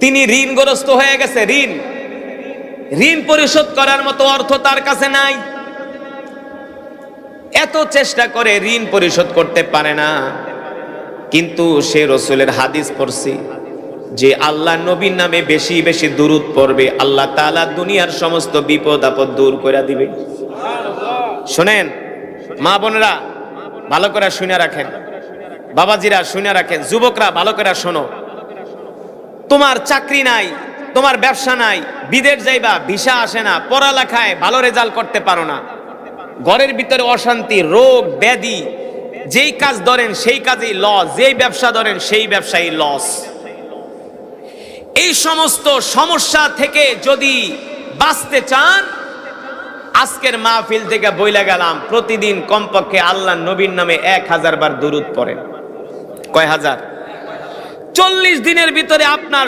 তিনি ঋণগ্রস্ত হয়ে গেছে। ঋণ পরিশোধ করার মতো অর্থ তার কাছে নাই। এত চেষ্টা করে ঋণ পরিশোধ করতে পারে না, কিন্তু সে রাসূলের হাদিস পড়ছে যে আল্লাহ নবীর নামে বেশি বেশি দুরূদ পড়বে, আল্লাহ তাআলা দুনিয়ার সমস্ত বিপদ আপদ দূর করে দিবে। শুনেন মা বোনেরা, ভালো করে শুনে রাখেন, বাবাজিরা শুনে রাখেন, যুবকরা ভালো করে শোনো। তোমার চাকরি নাই, তোমার ব্যবসা নাই, বিদেশ যাইবা, ভিসা আসে না, পড়ালেখায় ভালো রেজাল্ট করতে পারো না, ঘরের ভিতরে অশান্তি, রোগ ব্যাধি, যেই কাজ ধরেন সেই কাজেই লস, যেই ব্যবসা ধরেন সেই ব্যবসায়ী লস। এই সমস্ত সমস্যা থেকে যদি বাঁচতে চান, আজকের মাহফিল থেকে বইলা গেলাম, প্রতিদিন কমপক্ষে আল্লাহর নবীর নামে 1000 বার দুরূদ পড়েন। কয় হাজার? 40 দিনের ভিতরে আপনার